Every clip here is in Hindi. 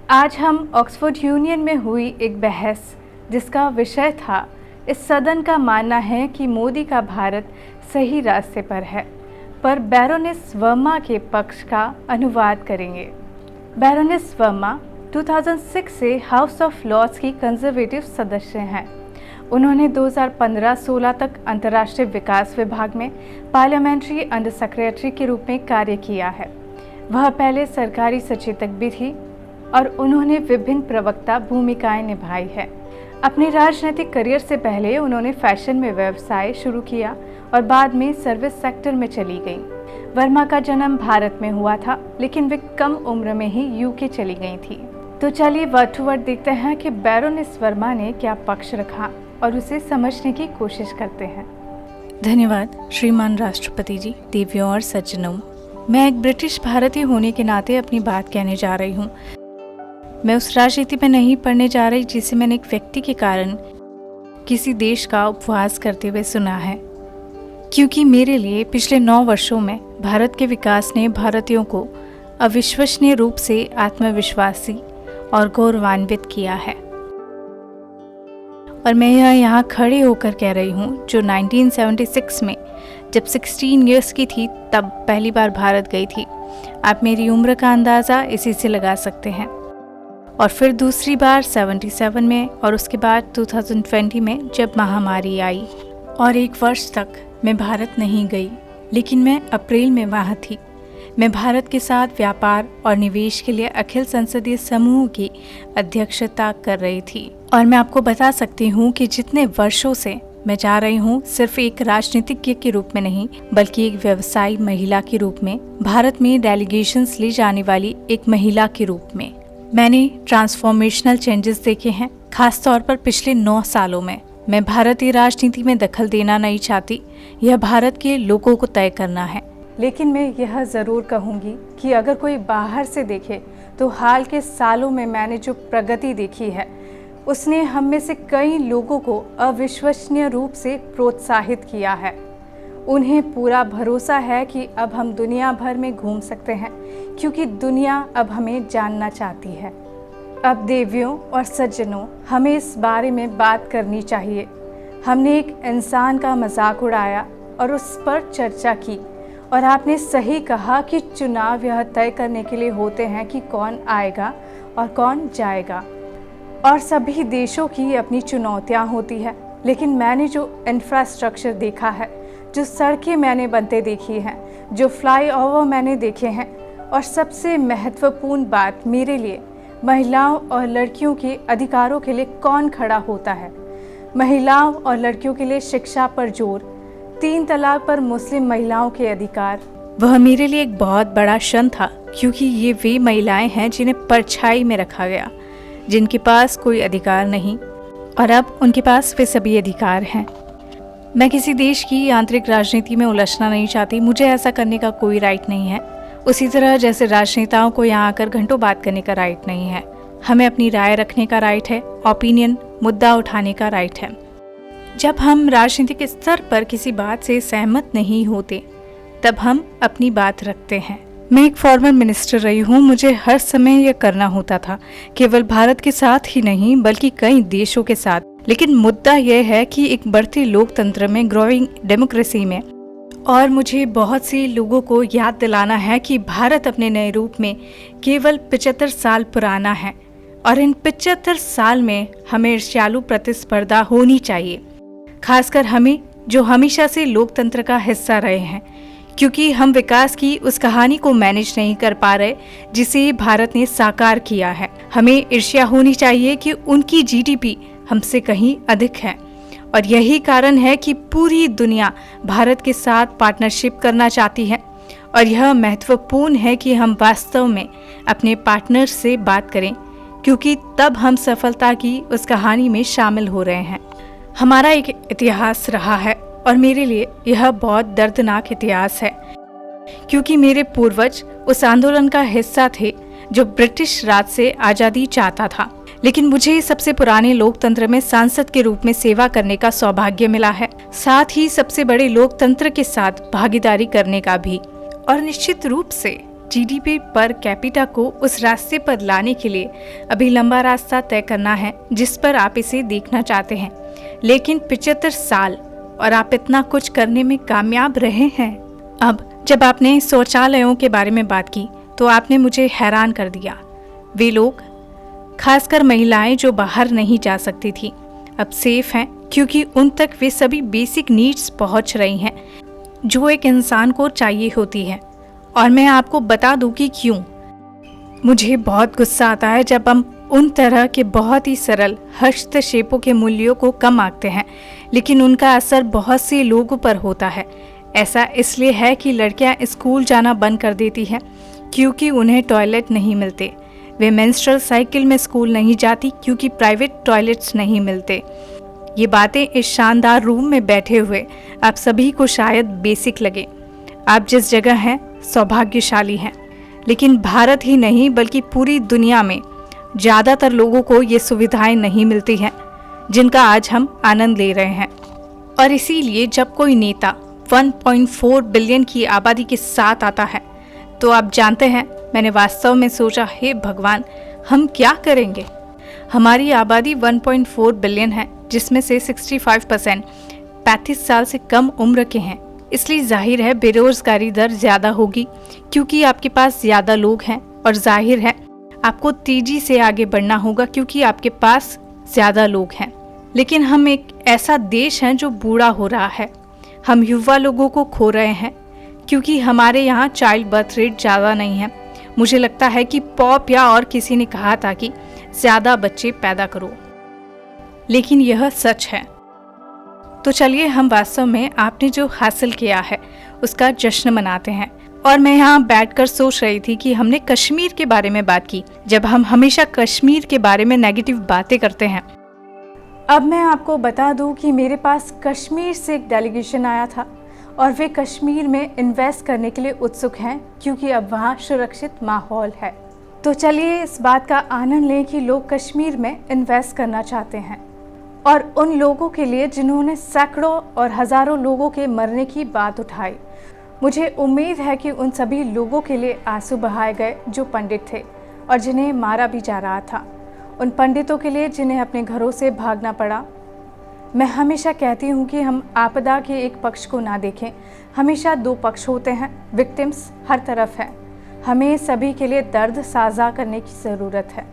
आज हम ऑक्सफोर्ड यूनियन में हुई एक बहस जिसका विषय था, इस सदन का मानना है कि मोदी का भारत सही रास्ते पर है, पर बैरोनेस वर्मा के पक्ष का अनुवाद करेंगे। बैरोनेस वर्मा 2006 से हाउस ऑफ लॉर्ड्स की कंजर्वेटिव सदस्य हैं। उन्होंने 2015-16 तक अंतर्राष्ट्रीय विकास विभाग में पार्लियामेंट्री अंडर सेक्रेटरी के रूप में कार्य किया है। वह पहले सरकारी सचेतक भी थी और उन्होंने विभिन्न प्रवक्ता भूमिकाएं निभाई है। अपने राजनीतिक करियर से पहले उन्होंने फैशन में व्यवसाय शुरू किया और बाद में सर्विस सेक्टर में चली गईं। वर्मा का जन्म भारत में हुआ था, लेकिन वे कम उम्र में ही यूके चली गई थी। तो चलिए वर्ड टू वर्ड देखते हैं कि बैरोनेस वर्मा ने क्या पक्ष रखा और उसे समझने की कोशिश करते हैं। धन्यवाद श्रीमान राष्ट्रपति जी, देवियों और सज्जनों। मैं एक ब्रिटिश भारतीय होने के नाते अपनी बात कहने जा रही हूँ। मैं उस राजनीति में नहीं पढ़ने जा रही जिसे मैंने एक व्यक्ति के कारण किसी देश का उपवास करते हुए सुना है, क्योंकि मेरे लिए पिछले 9 वर्षों में भारत के विकास ने भारतीयों को अविश्वसनीय रूप से आत्मविश्वासी और गौरवान्वित किया है। और मैं यह यहाँ खड़े होकर कह रही हूँ, जो 1976 में जब 16 इयर्स की थी तब पहली बार भारत गई थी। आप मेरी उम्र का अंदाज़ा इसी से लगा सकते हैं। और फिर दूसरी बार 77 में और उसके बाद 2020 में जब महामारी आई। और 1 वर्ष तक मैं भारत नहीं गई, लेकिन मैं अप्रैल में वहाँ थी। मैं भारत के साथ व्यापार और निवेश के लिए अखिल संसदीय समूह की अध्यक्षता कर रही थी। और मैं आपको बता सकती हूँ कि जितने वर्षों से मैं जा रही हूँ, सिर्फ एक राजनीतिज्ञ के रूप में नहीं, बल्कि एक व्यवसायी महिला के रूप में, भारत में डेलीगेशंस ले जाने वाली एक महिला के रूप में मैंने ट्रांसफॉर्मेशनल चेंजेस देखे हैं। खास तौर पर पिछले 9 सालों में मैं भारतीय राजनीति में दखल देना नहीं चाहती, यह भारत के लोगों को तय करना है। लेकिन मैं यह ज़रूर कहूँगी कि अगर कोई बाहर से देखे तो हाल के सालों में मैंने जो प्रगति देखी है, उसने हम में से कई लोगों को अविश्वसनीय रूप से प्रोत्साहित किया है। उन्हें पूरा भरोसा है कि अब हम दुनिया भर में घूम सकते हैं, क्योंकि दुनिया अब हमें जानना चाहती है। अब देवियों और सज्जनों, हमें इस बारे में बात करनी चाहिए। हमने एक इंसान का मजाक उड़ाया और उस पर चर्चा की, और आपने सही कहा कि चुनाव यह तय करने के लिए होते हैं कि कौन आएगा और कौन जाएगा, और सभी देशों की अपनी चुनौतियां होती है। लेकिन मैंने जो इंफ्रास्ट्रक्चर देखा है, जो सड़कें मैंने बनते देखी हैं, जो फ्लाईओवर मैंने देखे हैं, और सबसे महत्वपूर्ण बात मेरे लिए, महिलाओं और लड़कियों के अधिकारों के लिए कौन खड़ा होता है। महिलाओं और लड़कियों के लिए शिक्षा पर जोर, 3 तलाक पर मुस्लिम महिलाओं के अधिकार, वह मेरे लिए एक बहुत बड़ा क्षण था, क्योंकि ये वे महिलाएं हैं जिन्हें परछाई में रखा गया, जिनके पास कोई अधिकार नहीं, और अब उनके पास वे सभी अधिकार हैं। मैं किसी देश की आंतरिक राजनीति में उलझना नहीं चाहती, मुझे ऐसा करने का कोई राइट नहीं है। उसी तरह जैसे राजनेताओं को यहाँ आकर घंटों बात करने का राइट नहीं है। हमें अपनी राय रखने का राइट है, ओपिनियन, मुद्दा उठाने का राइट है। जब हम राजनीतिक स्तर पर किसी बात से सहमत नहीं होते, तब हम अपनी बात रखते हैं। मैं एक फॉरेन मिनिस्टर रही हूँ, मुझे हर समय यह करना होता था, केवल भारत के साथ ही नहीं बल्कि कई देशों के साथ। लेकिन मुद्दा यह है कि एक बढ़ते लोकतंत्र में, ग्रोइंग डेमोक्रेसी में, और मुझे बहुत से लोगों को याद दिलाना है कि भारत अपने नए रूप में केवल 75 साल पुराना है, और इन 75 साल में हमें ईर्ष्यालु प्रतिस्पर्धा होनी चाहिए, खासकर हमें जो हमेशा से लोकतंत्र का हिस्सा रहे हैं, क्योंकि हम विकास की उस कहानी को मैनेज नहीं कर पा रहे जिसे भारत ने साकार किया है। हमें ईर्ष्या होनी चाहिए कि उनकी जीडीपी हमसे कहीं अधिक है, और यही कारण है कि पूरी दुनिया भारत के साथ पार्टनरशिप करना चाहती है। और यह महत्वपूर्ण है कि हम वास्तव में अपने पार्टनर से बात करें, क्योंकि तब हम सफलता की उस कहानी में शामिल हो रहे हैं। हमारा एक इतिहास रहा है, और मेरे लिए यह बहुत दर्दनाक इतिहास है, क्योंकि मेरे पूर्वज उस आंदोलन का हिस्सा थे जो ब्रिटिश राज से आज़ादी चाहता था। लेकिन मुझे सबसे पुराने लोकतंत्र में सांसद के रूप में सेवा करने का सौभाग्य मिला है, साथ ही सबसे बड़े लोकतंत्र के साथ भागीदारी करने का भी। और निश्चित रूप से जीडीपी पर कैपिटा को उस रास्ते पर लाने के लिए अभी लंबा रास्ता तय करना है जिस पर आप इसे देखना चाहते हैं। लेकिन 75 साल और आप इतना कुछ करने में कामयाब रहे हैं। अब जब आपने शौचालयों के बारे में बात की तो आपने मुझे हैरान कर दिया। वे लोग, खासकर महिलाएं जो बाहर नहीं जा सकती थी, अब सेफ हैं क्योंकि उन तक वे सभी बेसिक नीड्स पहुंच रही हैं जो एक इंसान को चाहिए होती है। और मैं आपको बता दूं कि क्यों। मुझे बहुत गुस्सा आता है जब हम उन तरह के बहुत ही सरल हस्तक्षेपों के मूल्यों को कम आंकते हैं, लेकिन उनका असर बहुत से लोगों पर होता है। ऐसा इसलिए है कि लड़कियां स्कूल जाना बंद कर देती हैं क्योंकि उन्हें टॉयलेट नहीं मिलते। वे मेंस्ट्रुअल साइकिल में स्कूल नहीं जाती क्योंकि प्राइवेट टॉयलेट्स नहीं मिलते। ये बातें इस शानदार रूम में बैठे हुए आप सभी को शायद बेसिक लगे। आप जिस जगह हैं सौभाग्यशाली हैं, लेकिन भारत ही नहीं बल्कि पूरी दुनिया में ज़्यादातर लोगों को ये सुविधाएं नहीं मिलती हैं जिनका आज हम आनंद ले रहे हैं। और इसीलिए जब कोई नेता 1.4 बिलियन की आबादी के साथ आता है तो आप जानते हैं, मैंने वास्तव में सोचा, हे भगवान, हम क्या करेंगे। हमारी आबादी 1.4 बिलियन है जिसमें से 65% 35 साल से कम उम्र के हैं। इसलिए जाहिर है बेरोजगारी दर ज़्यादा होगी क्योंकि आपके पास ज़्यादा लोग हैं, और जाहिर है आपको तेजी से आगे बढ़ना होगा क्योंकि आपके पास ज़्यादा लोग हैं। लेकिन हम एक ऐसा देश हैं जो बूढ़ा हो रहा है। हम युवा लोगों को खो रहे हैं क्योंकि हमारे यहाँ चाइल्ड बर्थ रेट ज़्यादा नहीं है। मुझे लगता है कि पॉप या और किसी ने कहा था कि ज़्यादा बच्चे पैदा करो, लेकिन यह सच है। तो चलिए हम वास्तव में आपने जो हासिल किया है उसका जश्न मनाते हैं। और मैं यहाँ बैठकर सोच रही थी कि हमने कश्मीर के बारे में बात की, जब हम हमेशा कश्मीर के बारे में नेगेटिव बातें करते हैं। अब मैं आपको बता दूं कि मेरे पास कश्मीर से एक डेलीगेशन आया था और वे कश्मीर में इन्वेस्ट करने के लिए उत्सुक हैं क्योंकि अब वहाँ सुरक्षित माहौल है। तो चलिए इस बात का आनंद लें कि लोग कश्मीर में इन्वेस्ट करना चाहते हैं, और उन लोगों के लिए जिन्होंने सैकड़ों और हज़ारों लोगों के मरने की बात उठाई। मुझे उम्मीद है कि उन सभी लोगों के लिए आंसू बहाए गए जो पंडित थे और जिन्हें मारा भी जा रहा था, उन पंडितों के लिए जिन्हें अपने घरों से भागना पड़ा। मैं हमेशा कहती हूँ कि हम आपदा के एक पक्ष को ना देखें, हमेशा दो पक्ष होते हैं, विक्टिम्स हर तरफ है। हमें सभी के लिए दर्द साझा करने की ज़रूरत है।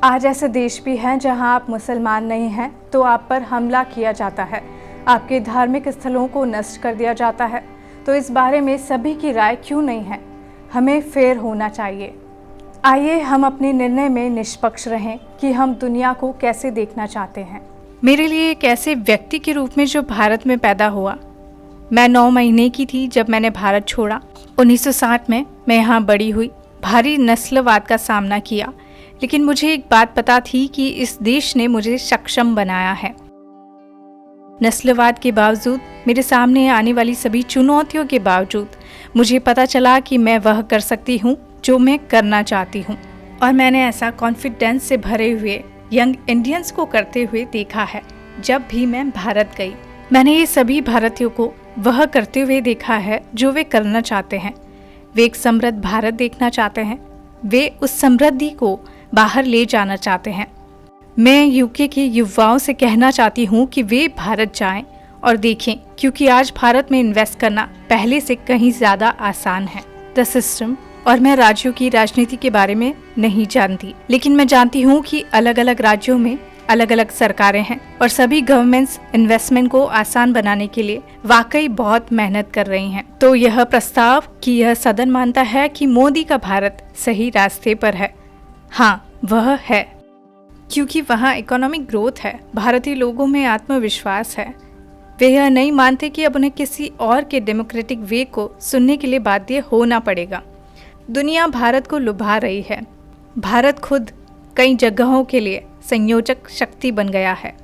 आज ऐसे देश भी हैं जहां आप मुसलमान नहीं हैं तो आप पर हमला किया जाता है, आपके धार्मिक स्थलों को नष्ट कर दिया जाता है। तो इस बारे में सभी की राय क्यों नहीं है? हमें फेयर होना चाहिए। आइए हम अपने निर्णय में निष्पक्ष रहें कि हम दुनिया को कैसे देखना चाहते हैं। मेरे लिए एक ऐसे व्यक्ति के रूप में जो भारत में पैदा हुआ, मैं 9 महीने की थी जब मैंने भारत छोड़ा। 1960 में मैं यहाँ बड़ी हुई, भारी नस्लवाद का सामना किया, लेकिन मुझे एक बात पता थी कि इस देश ने मुझे सक्षम बनाया है। नस्लवाद के बावजूद, मेरे सामने आने वाली सभी चुनौतियों के बावजूद, मुझे पता चला कि मैं वह कर सकती हूँ जो मैं करना चाहती हूँ। और मैंने ऐसा कॉन्फिडेंस से भरे हुए यंग इंडियंस को करते हुए देखा है। जब भी मैं भारत गई, मैंने ये सभी भारतीयों को वह करते हुए देखा है जो वे करना चाहते हैं। वे एक समृद्ध भारत देखना चाहते हैं, वे उस समृद्धि को बाहर ले जाना चाहते हैं। मैं यूके के युवाओं से कहना चाहती हूँ कि वे भारत जाएं और देखें, क्योंकि आज भारत में इन्वेस्ट करना पहले से कहीं ज़्यादा आसान है। द सिस्टम, और मैं राज्यों की राजनीति के बारे में नहीं जानती, लेकिन मैं जानती हूँ कि अलग अलग राज्यों में अलग अलग सरकारें हैं और सभी गवर्नमेंट्स इन्वेस्टमेंट को आसान बनाने के लिए वाकई बहुत मेहनत कर रही हैं। तो यह प्रस्ताव कि यह सदन मानता है कि मोदी का भारत सही रास्ते पर है। हाँ, वह है, क्योंकि वहाँ इकोनॉमिक ग्रोथ है, भारतीय लोगों में आत्मविश्वास है। वे यह नहीं मानते कि अब उन्हें किसी और के डेमोक्रेटिक वे को सुनने के लिए बाध्य होना पड़ेगा। दुनिया भारत को लुभा रही है। भारत खुद कई जगहों के लिए संयोजक शक्ति बन गया है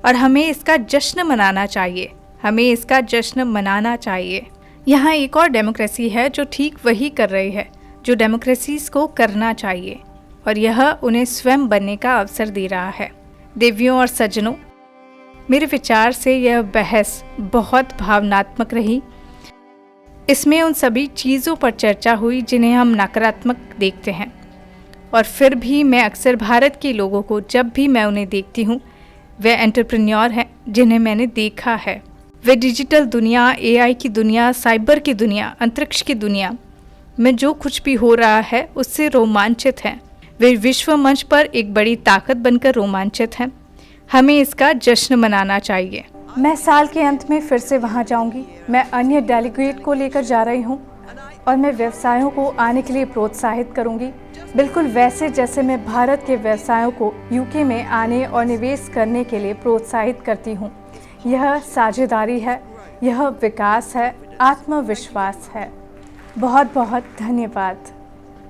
और हमें इसका जश्न मनाना चाहिए। हमें इसका जश्न मनाना चाहिए। यहाँ एक और डेमोक्रेसी है जो ठीक वही कर रही है जो डेमोक्रेसीज को करना चाहिए, और यह उन्हें स्वयं बनने का अवसर दे रहा है। देवियों और सज्जनों, मेरे विचार से यह बहस बहुत भावनात्मक रही। इसमें उन सभी चीज़ों पर चर्चा हुई जिन्हें हम नकारात्मक देखते हैं, और फिर भी मैं अक्सर भारत के लोगों को जब भी मैं उन्हें देखती हूँ, वे एंटरप्रेन्योर हैं जिन्हें मैंने देखा है। वे डिजिटल दुनिया, एआई की दुनिया, साइबर की दुनिया, अंतरिक्ष की दुनिया में जो कुछ भी हो रहा है उससे रोमांचित हैं। वे विश्व मंच पर एक बड़ी ताकत बनकर रोमांचित हैं। हमें इसका जश्न मनाना चाहिए। मैं साल के अंत में फिर से वहां जाऊंगी। मैं अन्य डेलीगेट को लेकर जा रही हूं और मैं व्यवसायों को आने के लिए प्रोत्साहित करूंगी, बिल्कुल वैसे जैसे मैं भारत के व्यवसायों को यूके में आने और निवेश करने के लिए प्रोत्साहित करती हूं। यह साझेदारी है, यह विकास है, आत्मविश्वास है। बहुत बहुत धन्यवाद।